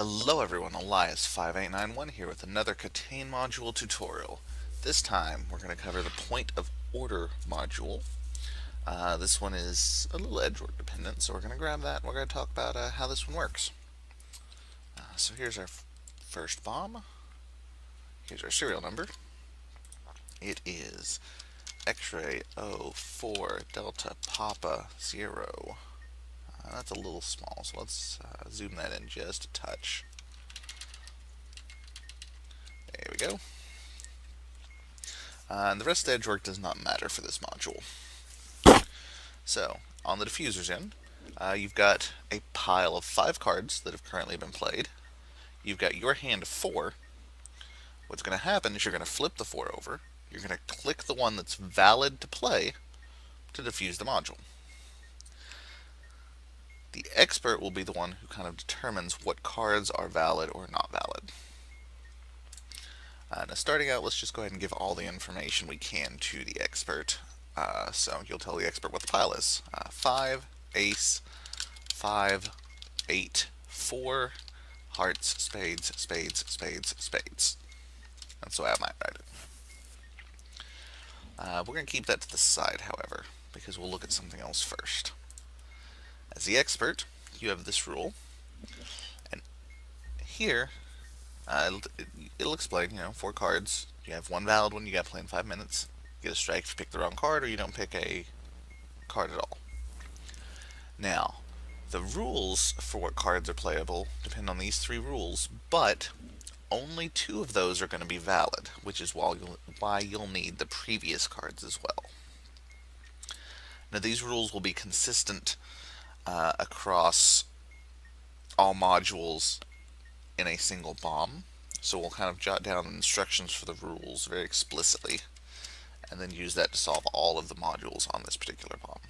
Hello everyone, Elias5891 here with another KTANE module tutorial. This time we're going to cover the point of order module. This one is a little edge-work dependent, so we're going to grab that and we're going to talk about how this one works. So here's our first bomb. Here's our serial number. It is X-ray 04 Delta Papa 0. That's a little small, so let's zoom that in just a touch. There we go. And the rest of the edge work does not matter for this module. So, on the diffuser's end, you've got a pile of 5 cards that have currently been played. You've got your hand of 4. What's going to happen is you're going to flip the 4 over. You're going to click the one that's valid to play to diffuse the module. The expert will be the one who kind of determines what cards are valid or not valid. Now starting out, let's just go ahead and give all the information we can to the expert. So you'll tell the expert what the pile is. 5, ace, 5, 8, 4, hearts, spades, spades, spades, spades. That's the way I might write it. We're going to keep that to the side, however, because we'll look at something else first. As the expert, you have this rule, and here it'll explain, 4 cards. You have one valid one, you got to play in 5 minutes. You get a strike if you pick the wrong card, or you don't pick a card at all. Now, the rules for what cards are playable depend on these 3 rules, but only 2 of those are going to be valid, which is why you'll need the previous cards as well. Now, these rules will be consistent across all modules in a single bomb. So we'll kind of jot down instructions for the rules very explicitly and then use that to solve all of the modules on this particular bomb.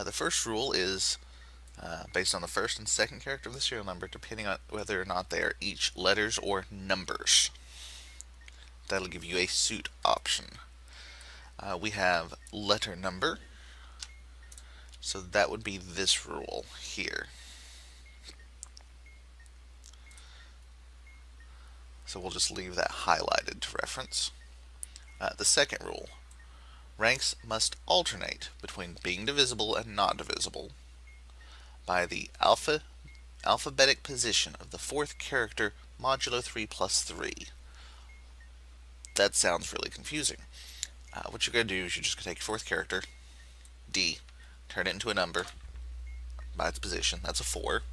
The first rule is based on the first and second character of the serial number, depending on whether or not they are each letters or numbers. That'll give you a suit option. We have letter number. So that would be this rule here. So we'll just leave that highlighted to reference. The second rule, ranks must alternate between being divisible and not divisible by the alphabetic position of the 4th character modulo 3 plus 3. That sounds really confusing. What you're going to do is you're just going to take your 4th character, D, turn it into a number by its position. That's a 4.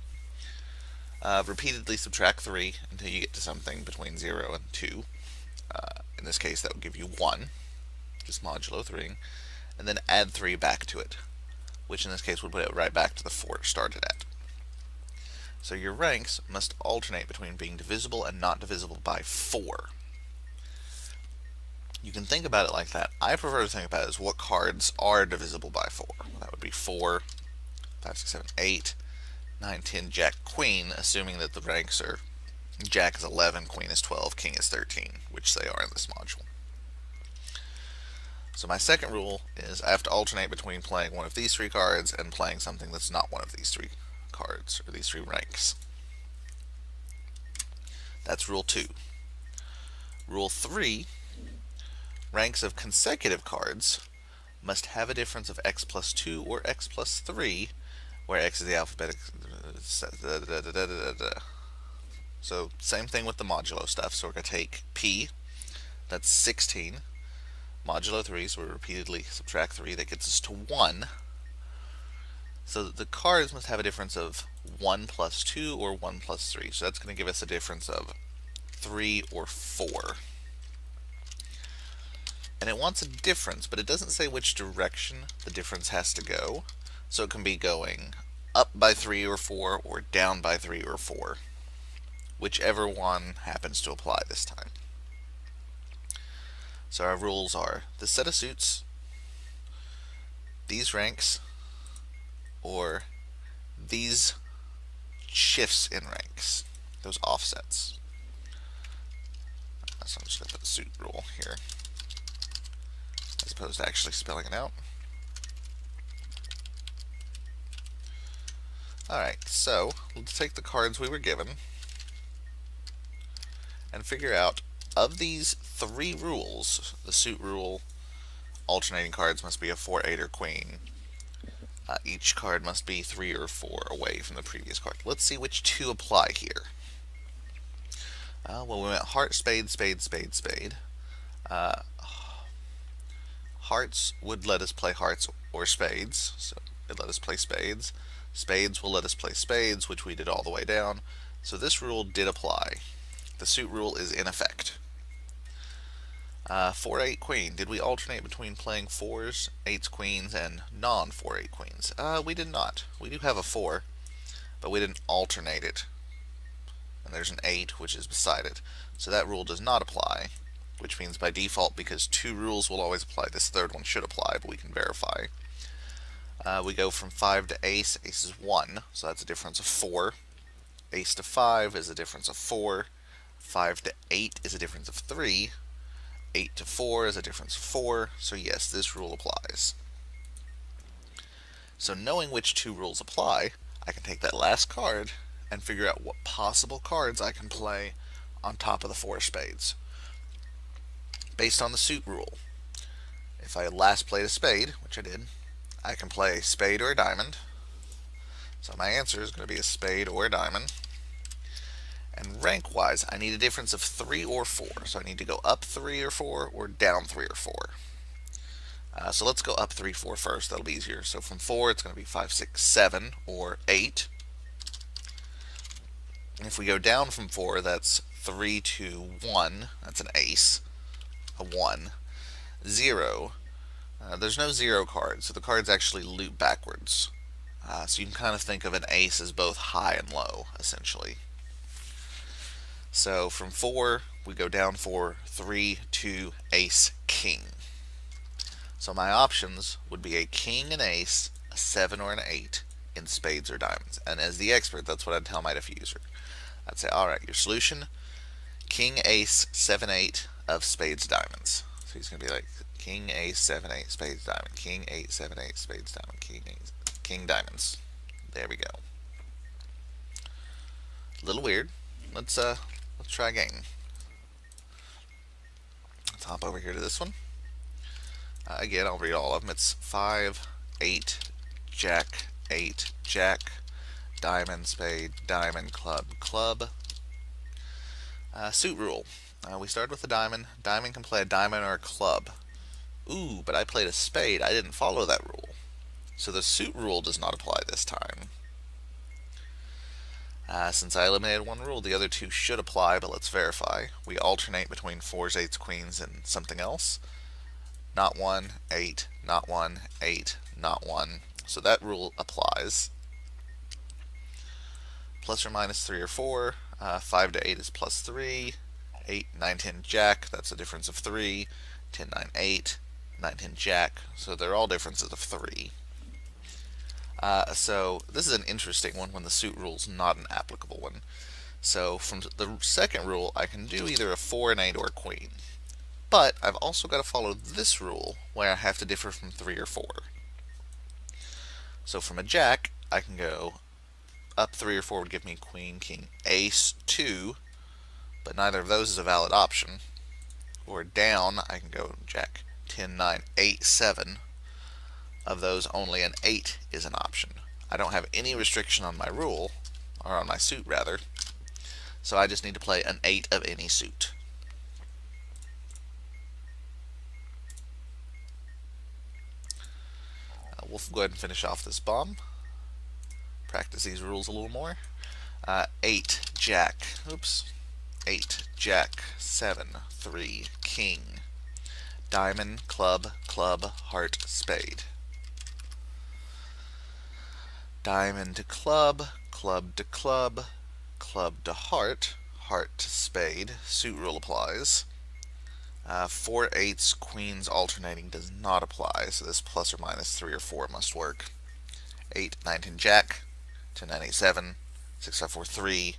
Repeatedly subtract 3 until you get to something between 0 and 2. In this case, that would give you 1, just modulo 3, and then add 3 back to it, which in this case would put it right back to the 4 it started at. So your ranks must alternate between being divisible and not divisible by 4. You can think about it like that. I prefer to think about it as what cards are divisible by 4. That would be 4, 5, 6, 7, 8, 9, 10, Jack, Queen, assuming that the ranks are Jack is 11, Queen is 12, King is 13, which they are in this module. So my second rule is I have to alternate between playing one of these 3 cards and playing something that's not one of these 3 cards, or these 3 ranks. That's rule 2. Rule 3, ranks of consecutive cards must have a difference of x plus 2 or x plus 3, where x is the alphabetic. So same thing with the modulo stuff. So we're going to take P, that's 16, modulo 3, so we repeatedly subtract 3, that gets us to 1. So the cards must have a difference of 1 plus 2 or 1 plus 3. So that's going to give us a difference of 3 or 4. And it wants a difference, but it doesn't say which direction the difference has to go. So it can be going up by 3 or 4 or down by 3 or 4. Whichever one happens to apply this time. So our rules are this set of suits, these ranks, or these shifts in ranks, those offsets. So I'm just going to put the suit rule here, as opposed to actually spelling it out. Alright, so let's take the cards we were given and figure out, of these three rules, the suit rule, alternating cards must be a 4, 8, or queen. Each card must be 3 or 4 away from the previous card. Let's see which two apply here. Well, we went heart, spade, spade, spade, spade. Hearts would let us play hearts or spades, so it let us play spades. Spades will let us play spades, which we did all the way down. So this rule did apply. The suit rule is in effect. 4, 8, queen. Did we alternate between playing 4s, 8s, queens, and non-4, 8 queens? We did not. We do have a 4, but we didn't alternate it. And there's an 8, which is beside it. So that rule does not apply, which means by default, because two rules will always apply, this third one should apply, but we can verify. We go from 5 to ace. Ace is 1, so that's a difference of 4. Ace to 5 is a difference of 4. 5 to 8 is a difference of 3. 8 to 4 is a difference of 4. So yes, this rule applies. So knowing which two rules apply, I can take that last card and figure out what possible cards I can play on top of the 4 spades. Based on the suit rule, if I last played a spade, which I did, I can play a spade or a diamond. So my answer is going to be a spade or a diamond. And rank-wise, I need a difference of 3 or 4. So I need to go up 3 or 4 or down 3 or 4. So let's go up 3, 4 first. That'll be easier. So from 4, it's going to be 5, 6, 7, or 8. And if we go down from 4, that's 3 to 1. That's an ace. A 1. 0. There's no 0 card, so the cards actually loop backwards. So you can kind of think of an ace as both high and low, essentially. So from 4, we go down 4, 3, 2, ace, king. So my options would be a king and ace, a 7 or an 8 in spades or diamonds. And as the expert, that's what I'd tell my diffuser. I'd say, alright, your solution, king, ace, 7, 8 of spades, diamonds. So he's going to be like king, ace, 7, 8, spades, diamond, king, 8, 7, 8, spades, diamond, king, 8, king, diamonds. There we go. A little weird. Let's try again. Let's hop over here to this one. Again, I'll read all of them. It's 5, 8, jack, 8, jack, diamond, spade, diamond, club, club. Suit rule. We started with a diamond. Diamond can play a diamond or a club. Ooh, but I played a spade. I didn't follow that rule. So the suit rule does not apply this time. Since I eliminated one rule, the other two should apply, but let's verify. We alternate between 4s, 8s, queens, and something else. Not 1, 8, not 1, 8, not 1. So that rule applies. Plus or minus 3 or 4. 5 to 8 is plus 3. 8, 9, 10, jack. That's a difference of 3. 10, 9, 8. 9, 10, jack. So they're all differences of 3. So this is an interesting one when the suit rule is not an applicable one. So from the second rule, I can do either a 4, an 8, or a queen. But I've also got to follow this rule where I have to differ from 3 or 4. So from a jack, I can go up 3 or 4 would give me queen, king, ace, 2, but neither of those is a valid option. Or down, I can go jack, 10, 9, 8, 7. Of those, only an 8 is an option. I don't have any restriction on my rule, or on my suit rather, so I just need to play an 8 of any suit. We'll go ahead and finish off this bomb. Practice these rules a little more. 8, jack, oops, 8, jack, 7, 3, king, diamond, club, club, heart, spade. Diamond to club, club to club, club to heart, heart to spade. Suit rule applies. 4 8s, queens alternating does not apply, so this plus or minus 3 or 4 must work. 8, 9, 10, jack, 10, 9, 8, 7, 6, 5, 4, 3,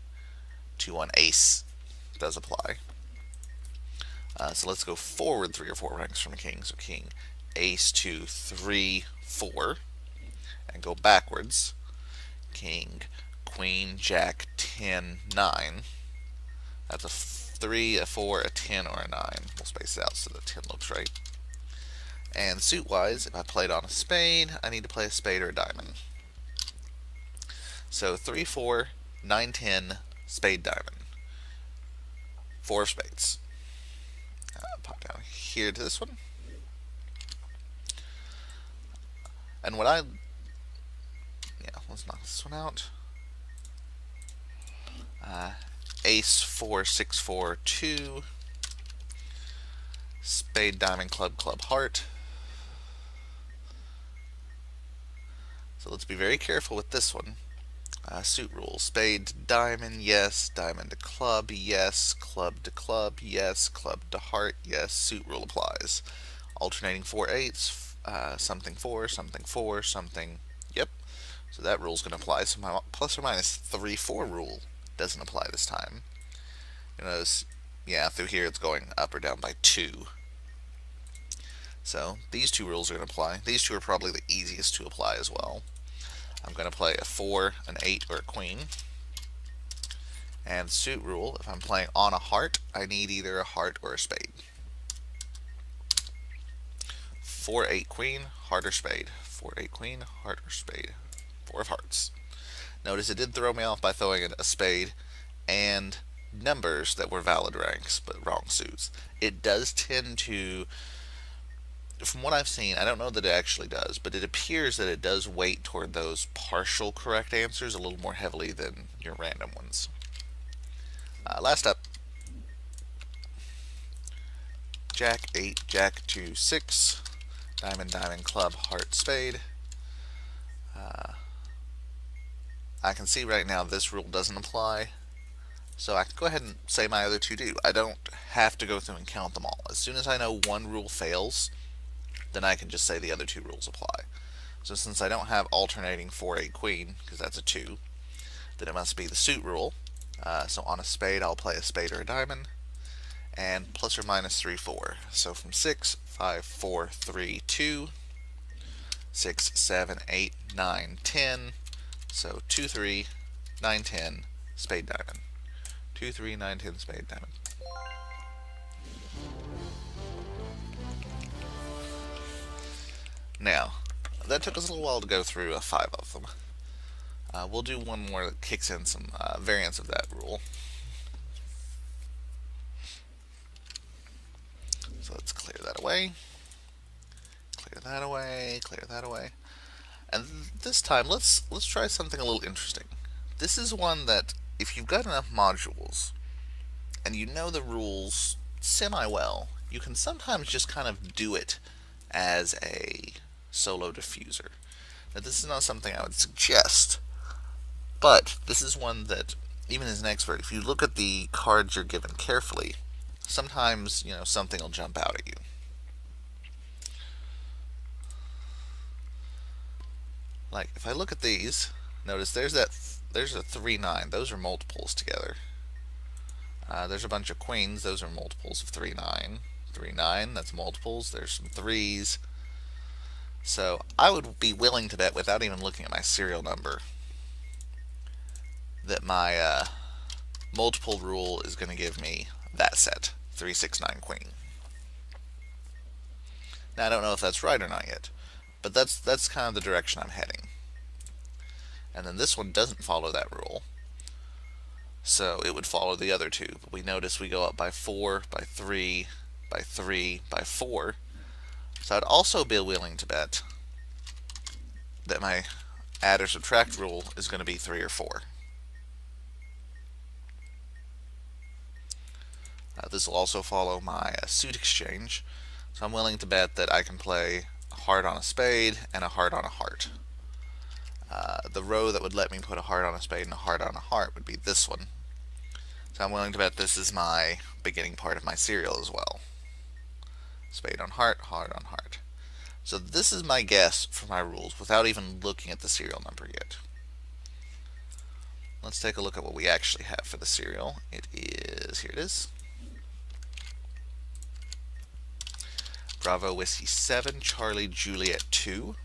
2, 1, ace does apply. So let's go forward 3 or 4 ranks from a king. So king, ace, 2, 3, 4, and go backwards. king, queen, jack, 10, 9. That's a 3, a 4, a 10, or a 9. We'll space it out so the 10 looks right. And suit-wise, if I played on a spade, I need to play a spade or a diamond. So 3, 4, 9, 10, spade, diamond. 4 spades. Pop down here to this one. And what let's knock this one out. Ace, 4, 6, 4, 2. Spade, diamond, club, club, heart. So let's be very careful with this one. Suit rule. Spade to diamond, yes. Diamond to club, yes. Club to club, yes. Club to heart, yes. Suit rule applies. Alternating 4 8s. Something 4, something 4, something. Yep. So that rule's going to apply. So my plus or minus 3, 4 rule doesn't apply this time. You notice, yeah, through here it's going up or down by 2. So these 2 rules are going to apply. These 2 are probably the easiest to apply as well. I'm going to play a 4, an 8, or a queen. And suit rule, if I'm playing on a heart, I need either a heart or a spade. 4, 8, queen, heart or spade. 4, 8, queen, heart or spade. 4 of hearts. Notice it did throw me off by throwing in a spade and numbers that were valid ranks, but wrong suits. It does tend to, from what I've seen, I don't know that it actually does, but it appears that it does weight toward those partial correct answers a little more heavily than your random ones. Last up, jack, 8, jack, 2, 6, diamond, diamond, club, heart, spade. I can see right now this rule doesn't apply, so I can go ahead and say my other 2 do. I don't have to go through and count them all. As soon as I know one rule fails, then I can just say the other 2 rules apply. So since I don't have alternating 4, 8, queen, because that's a 2, then it must be the suit rule. So on a spade, I'll play a spade or a diamond, and plus or minus 3, 4. So from 6, 5, 4, 3, 2, 6, 7, 8, 9, 10. So 2, 3, 9, 10, spade, diamond. 2, 3, 9, 10, spade, diamond. Now, that took us a little while to go through 5 of them. We'll do one more that kicks in some variants of that rule. So let's clear that away. Clear that away. Clear that away. And this time, let's try something a little interesting. This is one that, if you've got enough modules, and you know the rules semi-well, you can sometimes just kind of do it as a solo diffuser. Now, this is not something I would suggest, but this is one that, even as an expert, if you look at the cards you're given carefully, sometimes, something will jump out at you. Like, if I look at these, notice there's a 3, 9. Those are multiples together. There's a bunch of queens. Those are multiples of 3, 9. 3, 9, that's multiples. There's some 3s. So I would be willing to bet, without even looking at my serial number, that my multiple rule is going to give me that set, 3, 6, 9, queen. Now, I don't know if that's right or not yet, but that's kind of the direction I'm heading. And then this one doesn't follow that rule, so it would follow the other 2. But we notice we go up by 4, by 3, by 3, by 4. So I'd also be willing to bet that my add or subtract rule is going to be 3 or 4. This will also follow my suit exchange. So I'm willing to bet that I can play a heart on a spade and a heart on a heart. The row that would let me put a heart on a spade and a heart on a heart would be this one. So I'm willing to bet this is my beginning part of my serial as well. Spade on heart, heart on heart. So this is my guess for my rules without even looking at the serial number yet. Let's take a look at what we actually have for the serial. Here it is. Bravo Whiskey 7, Charlie Juliet 2.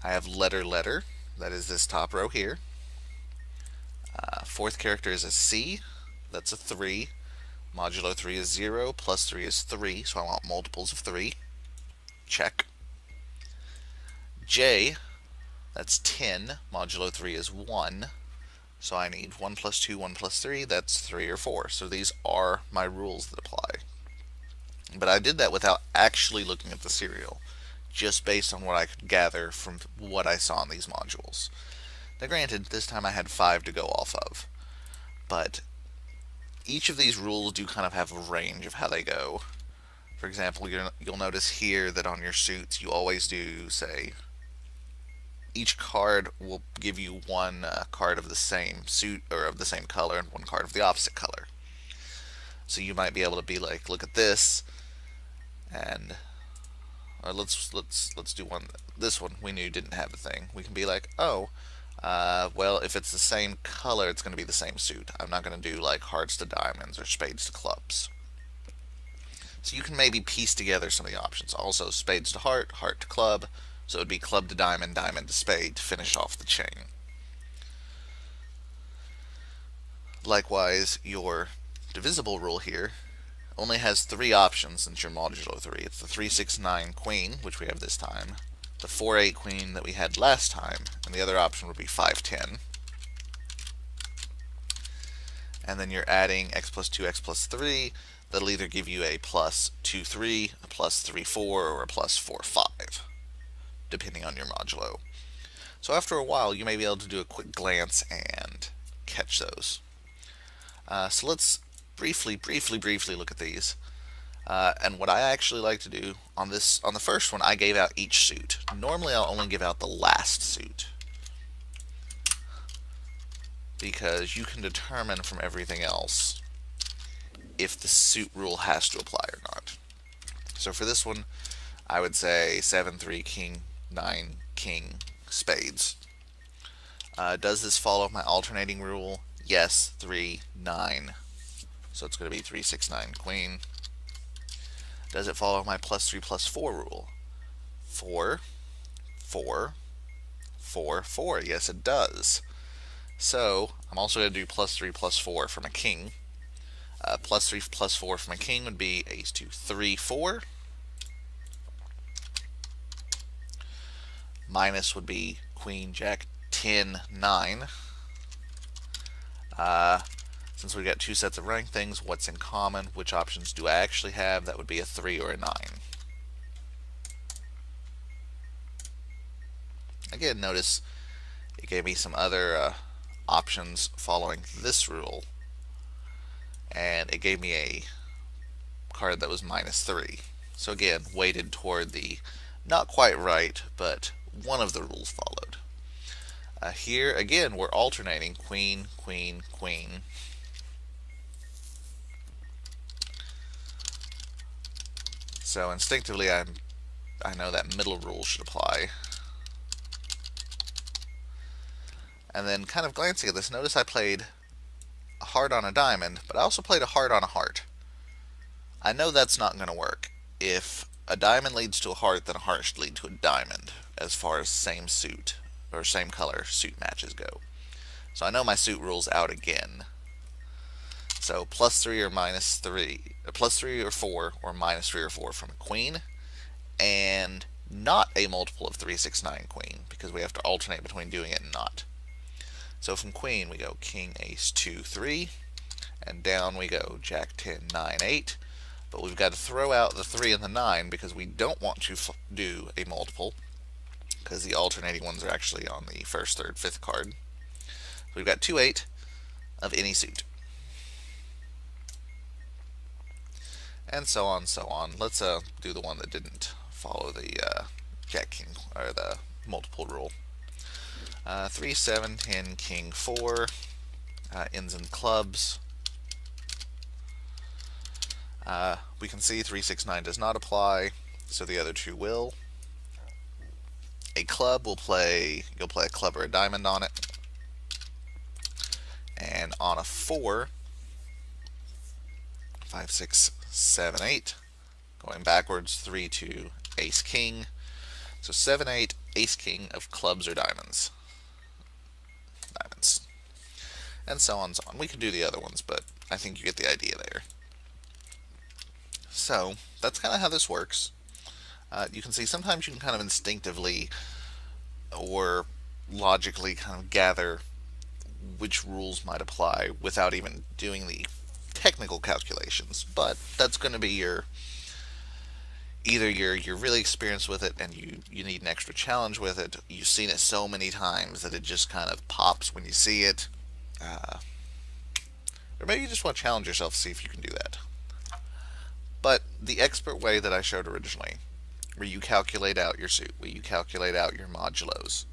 I have letter letter, that is this top row here. Fourth character is a C, that's a 3. Modulo 3 is 0, plus 3 is 3, so I want multiples of 3. Check. J, that's 10, modulo 3 is 1, so I need 1 plus 2, 1 plus 3, that's 3 or 4. So these are my rules that apply. But I did that without actually looking at the serial, just based on what I could gather from what I saw in these modules. Now granted, this time I had 5 to go off of, but each of these rules do kind of have a range of how they go. For example, you'll notice here that on your suits you always do, say, each card will give you one card of the same suit or of the same color and one card of the opposite color. So you might be able to be like, look at this, and let's do one. This one we knew didn't have a thing. We can be like, oh, well, if it's the same color, it's going to be the same suit. I'm not going to do like hearts to diamonds or spades to clubs. So you can maybe piece together some of the options. Also, spades to heart, heart to club. So it would be club to diamond, diamond to spade to finish off the chain. Likewise, your divisible rule here only has 3 options since you're modulo 3. It's the 3-6-9 queen, which we have this time, the 4-8 queen that we had last time, and the other option would be 5-10. And then you're adding x plus 2, x plus 3. That'll either give you a plus 2-3, a plus 3-4, or a plus 4-5, depending on your modulo. So after a while, you may be able to do a quick glance and catch those. So let's briefly look at these. And what I actually like to do on the first one, I gave out each suit. Normally, I'll only give out the last suit, because you can determine from everything else if the suit rule has to apply or not. So for this one, I would say 7-3 king, 9 king, spades. Does this follow my alternating rule? Yes, 3, 9. So it's going to be 3-6-9 queen. Does it follow my plus 3 plus 4 rule? 4, 4, 4, 4. Yes, it does. So I'm also going to do plus 3 plus 4 for my king. Plus 3 plus 4 for my king would be ace 2, 3, 4. Minus would be queen, jack, 10, 9. Since we got 2 sets of ranked things, what's in common? Which options do I actually have? That would be a 3 or a 9. Again, notice it gave me some other options following this rule, and it gave me a card that was minus 3. So again, weighted toward the not quite right, but one of the rules followed. Here, again, we're alternating queen, queen, queen. So instinctively, I know that middle rule should apply. And then kind of glancing at this, notice I played a heart on a diamond, but I also played a heart on a heart. I know that's not going to work. If a diamond leads to a heart, then a heart should lead to a diamond, as far as same suit or same color suit matches go. So I know my suit rule's out again. So plus 3 or minus 3, plus 3 or 4, or minus 3 or 4 from a queen, and not a multiple of 3-6-9 queen, because we have to alternate between doing it and not. So from queen we go king, ace, 2, 3, and down we go jack, 10, 9, 8. But we've got to throw out the 3 and the 9 because we don't want to do a multiple, because the alternating ones are actually on the first, third, fifth card. So we've got 2, 8 of any suit. And so on, so on. Let's do the one that didn't follow the jack, king, or the multiple rule. 3, 7, 10, king, 4, ends in clubs. We can see 3, 6, 9 does not apply, so the other 2 will. A club will play, you'll play a club or a diamond on it. And on a 4, 5, 6, 7, 8, going backwards, 3, 2, ace, king. So 7, 8 ace king of clubs or diamonds. Diamonds. And so on and so on. We could do the other ones, but I think you get the idea there. So that's kind of how this works. You can see sometimes you can kind of instinctively or logically kind of gather which rules might apply without even doing the technical calculations, but that's going to be either you're really experienced with it and you need an extra challenge with it, you've seen it so many times that it just kind of pops when you see it, or maybe you just want to challenge yourself to see if you can do that. But the expert way that I showed originally, where you calculate out your suit, where you calculate out your modulos,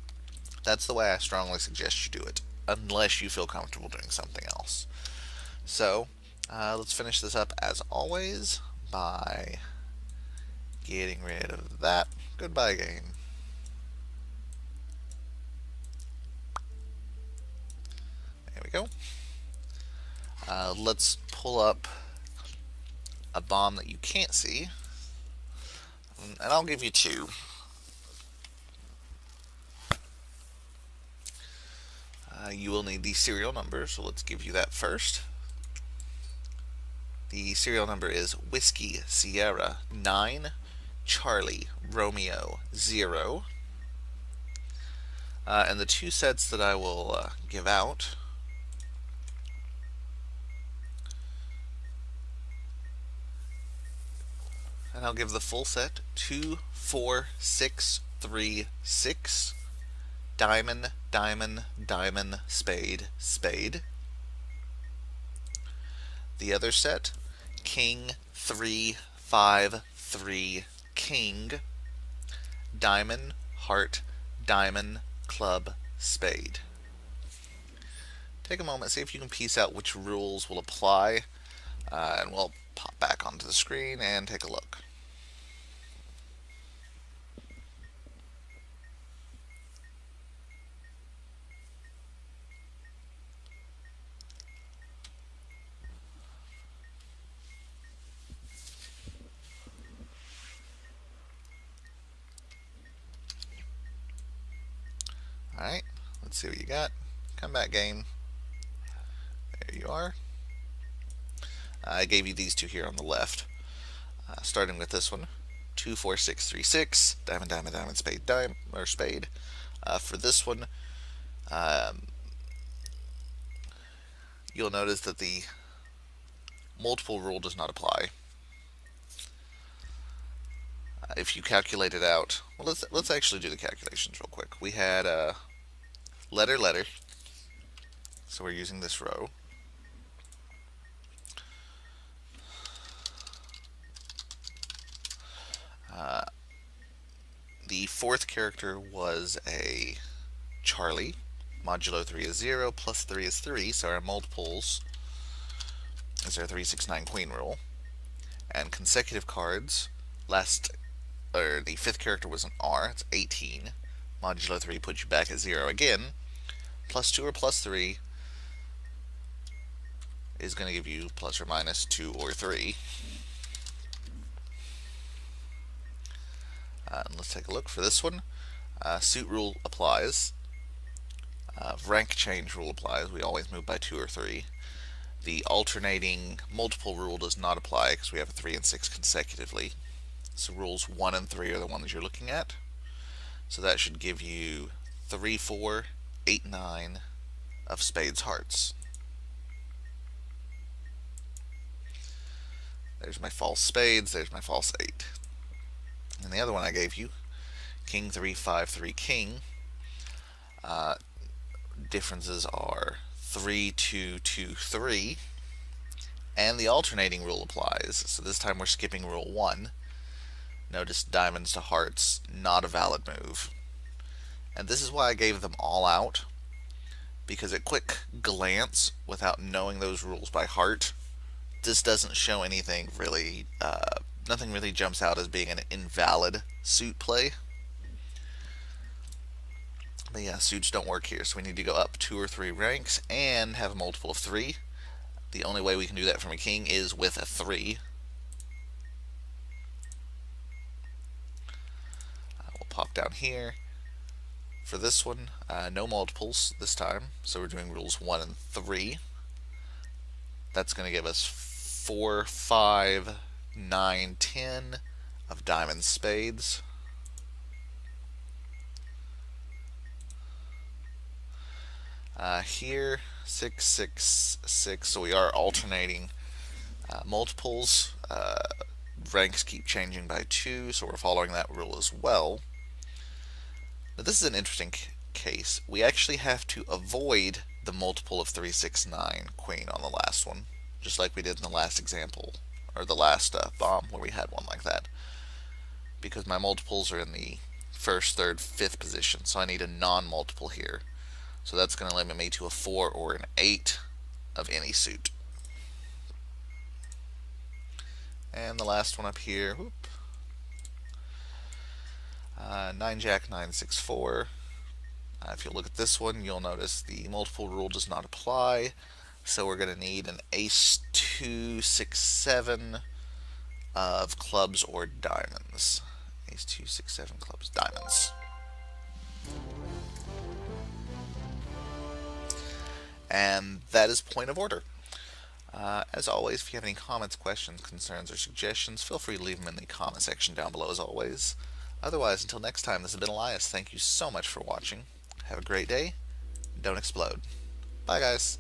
that's the way I strongly suggest you do it, unless you feel comfortable doing something else. So let's finish this up as always by getting rid of that. Goodbye, game. There we go. Let's pull up a bomb that you can't see, and I'll give you two. You will need the serial number, so let's give you that first. The serial number is Whiskey Sierra 9 Charlie Romeo 0. And the two sets that I will give out and I'll give the full set 2 4 6 3 6 diamond diamond diamond spade spade. The other set king 3 5 3 king diamond heart diamond club spade. Take a moment, see if you can piece out which rules will apply, and we'll pop back onto the screen and take a look. Alright, let's see what you got. Come back, game. There you are. I gave you these two here on the left. Starting with this one, 2 4 6 3 6 diamond diamond diamond spade diamond or spade. For this one, you'll notice that the multiple rule does not apply. If you calculate it out, well, let's actually do the calculations real quick. We had letter, so we're using this row. The fourth character was a Charlie. Modulo 3 is 0, plus 3 is 3, so our multiples is our 3 6 9 queen rule. And consecutive cards, the fifth character was an R, it's 18. Modulo 3 puts you back at 0 again. Plus 2 or plus 3 is going to give you plus or minus 2 or 3. Let's take a look for this one. Suit rule applies. Rank change rule applies. We always move by 2 or 3. The alternating multiple rule does not apply because we have 3 and 6 consecutively. So rules 1 and 3 are the ones you're looking at. So that should give you 3 4 8 9 of spades hearts. There's my false spades, there's my false 8. And the other one I gave you, king 3 5 3 king. Differences are 3 2 2 3, and the alternating rule applies. So this time we're skipping rule 1. Notice diamonds to hearts, not a valid move. And this is why I gave them all out, because at quick glance, without knowing those rules by heart, this doesn't show anything really, nothing really jumps out as being an invalid suit play. But yeah, suits don't work here, so we need to go up 2 or 3 ranks and have a multiple of 3. The only way we can do that from a king is with a 3. We'll pop down here. For this one, no multiples this time, so we're doing rules 1 and 3. That's going to give us 4, 5, 9, 10 of diamond spades. Here, 6, 6, 6, so we are alternating multiples. Ranks keep changing by 2, so we're following that rule as well. Now this is an interesting case. We actually have to avoid the multiple of 3, 6, 9 queen on the last one, just like we did in the last example, or the last bomb where we had one like that, because my multiples are in the first, third, fifth position, so I need a non-multiple here. So that's going to limit me to a 4 or an 8 of any suit. And the last one up here, whoop, 9 jack, 9 6 4. If you look at this one, you'll notice the multiple rule does not apply. So we're going to need an ace 2 6 7 of clubs or diamonds. Ace 2 6 7 clubs, diamonds. And that is point of order. As always, if you have any comments, questions, concerns, or suggestions, feel free to leave them in the comment section down below as always. Otherwise, until next time, this has been Eliott. Thank you so much for watching. Have a great day. Don't explode. Bye, guys.